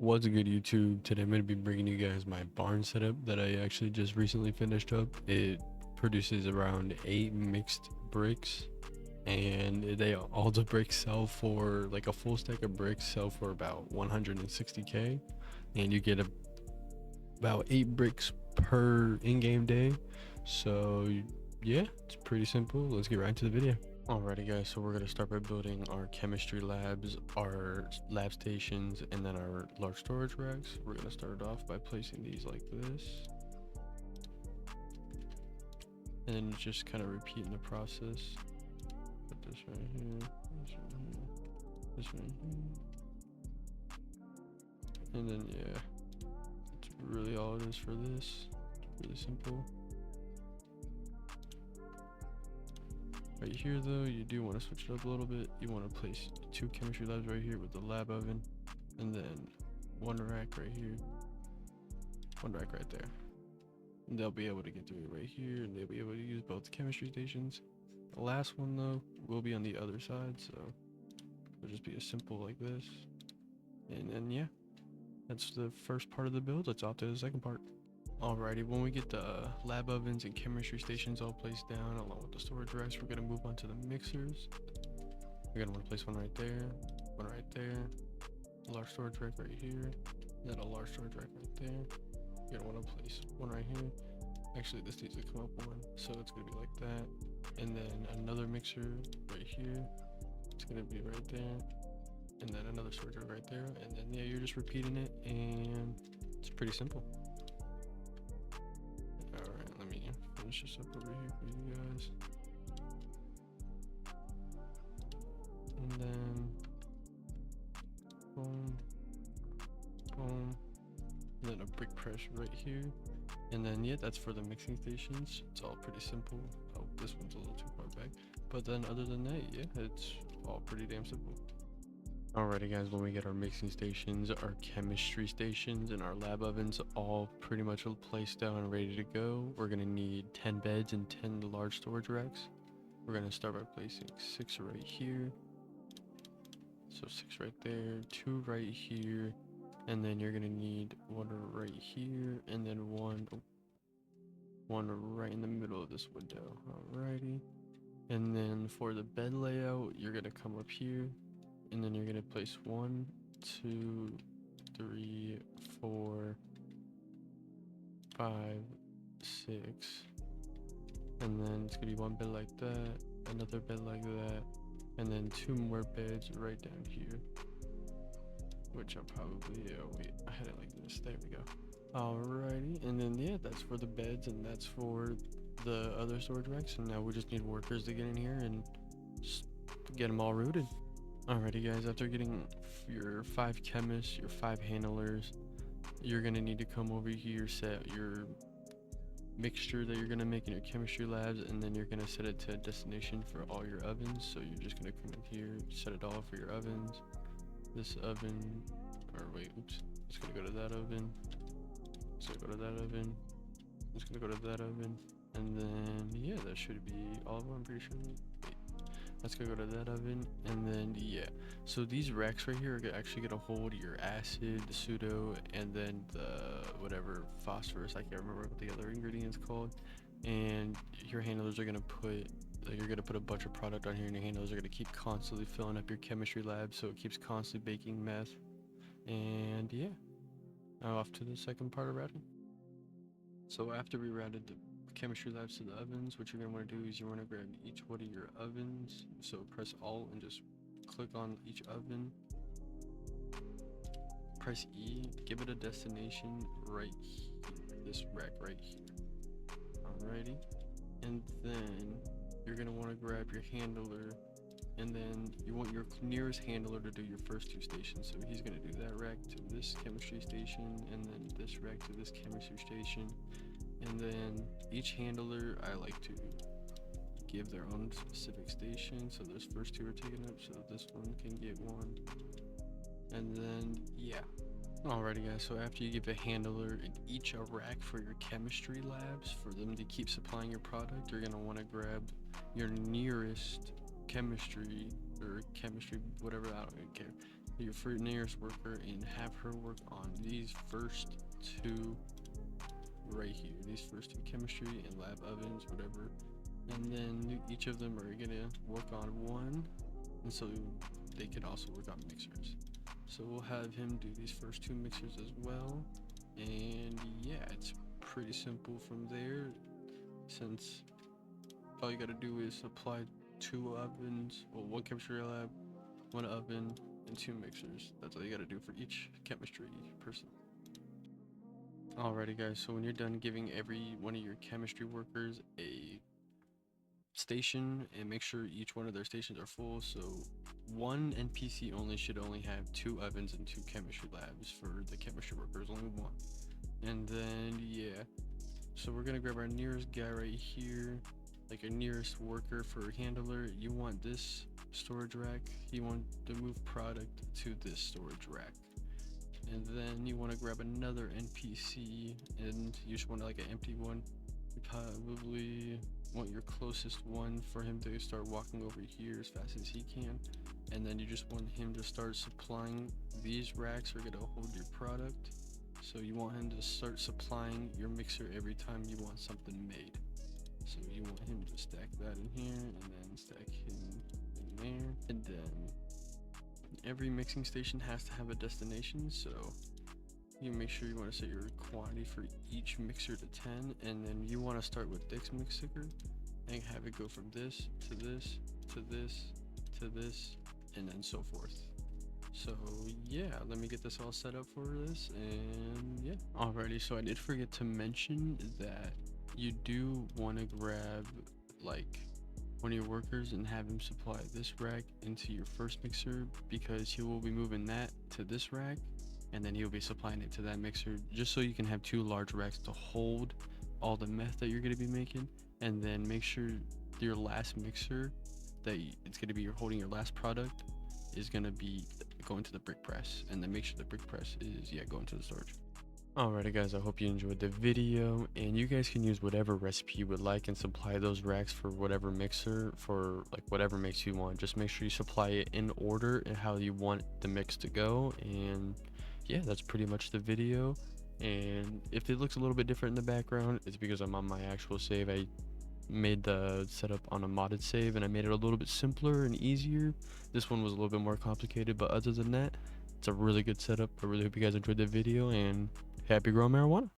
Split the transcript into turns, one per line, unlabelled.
What's good, YouTube? Today I'm going to be bringing you guys my barn setup that I actually just recently finished up. It produces around 8 mixed bricks, and all the bricks sell for, like, a full stack of bricks sell for about 160k, and you get about 8 bricks per in-game day. So yeah, it's pretty simple. Let's get right into the video. Alrighty guys, so we're going to start by building our chemistry labs, our lab stations, and then our large storage racks. We're going to start off by placing these like this, and then just kind of repeating the process. Put this right here, this right here, this right here, and then yeah, that's really all it is for this. It's really simple. Right here though, you do want to switch it up a little bit. You want to place 2 chemistry labs right here with the lab oven, and then 1 rack right here, 1 rack right there. And they'll be able to get through it right here, and they'll be able to use both chemistry stations. The last one though will be on the other side, so it'll just be as simple like this. And then yeah, that's the first part of the build. Let's off to the second part. Alrighty, when we get the lab ovens and chemistry stations all placed down along with the storage racks, we're going to move on to the mixers. We're going to want to place one right there, a large storage rack right here, and then a large storage rack right there. You're going to want to place one right here. Actually, this needs to come up one, so it's going to be like that. And then another mixer right here. It's going to be right there. And then another storage rack right there. And then yeah, you're just repeating it, and it's pretty simple. Alright, let me finish this up over here for you guys. And then boom, boom, and then a brick press right here. And then yeah, that's for the mixing stations. It's all pretty simple. Oh, this one's a little too far back, but then other than that, yeah, it's all pretty damn simple. Alrighty guys, when we get our mixing stations, our chemistry stations, and our lab ovens all pretty much placed down and ready to go, we're going to need 10 beds and 10 large storage racks. We're going to start by placing 6 right here. So 6 right there, 2 right here, and then you're going to need 1 right here, and then one right in the middle of this window. Alrighty. And then for the bed layout, you're going to come up here, and then you're going to place 1, 2, 3, 4, 5, 6, and then it's going to be 1 bed like that, another bed like that, and then 2 more beds right down here, which I'll probably, wait, I had it like this, there we go. Alrighty, and then yeah, that's for the beds, and that's for the other storage racks, and now we just need workers to get in here and just get them all rooted. Alrighty guys, after getting your 5 chemists, your 5 handlers, you're gonna need to come over here, set your mixture that you're gonna make in your chemistry labs, and then you're gonna set it to a destination for all your ovens. So you're just gonna come in here, set it all for your ovens. This oven, or wait, oops, it's gonna go to that oven. It's gonna go to that oven. It's gonna go to that oven, and then yeah, that should be all of them. I'm pretty sure. Wait. That's gonna go to that oven, and then yeah, so these racks right here are actually gonna hold your acid, the pseudo, and then the whatever phosphorus, I can't remember what the other ingredient's called. And your handlers are gonna put, you're gonna put a bunch of product on here, and your handlers are gonna keep constantly filling up your chemistry lab, so it keeps constantly baking meth. And yeah, now off to the second part of routing. So after we routed the chemistry labs to the ovens, what you're going to want to do is you want to grab each one of your ovens. So press Alt and just click on each oven. Press E, give it a destination right here, this rack right here. Alrighty. And then you're going to want to grab your handler, and then you want your nearest handler to do your first 2 stations. So he's going to do that rack to this chemistry station, and then this rack to this chemistry station. And then each handler, I like to give their own specific station. So those first 2 are taken up, so this one can get 1. And then yeah. Alrighty guys, so after you give a handler in each a rack for your chemistry labs, for them to keep supplying your product, you're gonna want to grab your nearest chemistry, or chemistry, whatever, I don't even care, your nearest worker and have her work on these first two right here, these first two chemistry and lab ovens, whatever, and then each of them are gonna work on one, and so they can also work on mixers. So we'll have him do these first two mixers as well, and yeah, it's pretty simple from there, since all you gotta do is supply two ovens, well, one chemistry lab, one oven, and two mixers. That's all you gotta do for each chemistry person. Alrighty guys, so when you're done giving every one of your chemistry workers a station, and make sure each one of their stations are full, so one NPC only should only have two ovens and two chemistry labs. For the chemistry workers, only one. And then yeah, so we're gonna grab our nearest guy right here, like a nearest worker for handler. You want this storage rack, you want to move product to this storage rack, and then you want to grab another NPC, and you just want like an empty one. You probably want your closest one for him to start walking over here as fast as he can, and then you just want him to start supplying these racks are gonna hold your product. So you want him to start supplying your mixer every time you want something made. So you want him to stack that in here, and then stack him in there, and then every mixing station has to have a destination. So you make sure you want to set your quantity for each mixer to 10, and then you want to start with this mixer and have it go from this to this to this to this, and then so forth. So yeah, let me get this all set up for this, and yeah. Alrighty, so I did forget to mention that you do want to grab like one of your workers and have him supply this rack into your first mixer, because he will be moving that to this rack, and then he'll be supplying it to that mixer, just so you can have two large racks to hold all the meth that you're going to be making. And then make sure your last mixer that it's going to be you're holding your last product is going to be going to the brick press, and then make sure the brick press is going to the storage. Alrighty guys, I hope you enjoyed the video, and you guys can use whatever recipe you would like and supply those racks for whatever mixer, for like whatever mix you want. Just make sure you supply it in order and how you want the mix to go. And yeah, that's pretty much the video. And if it looks a little bit different in the background, it's because I'm on my actual save. I made the setup on a modded save, and I made it a little bit simpler and easier. This one was a little bit more complicated, but other than that, it's a really good setup. I really hope you guys enjoyed the video, and happy growing marijuana.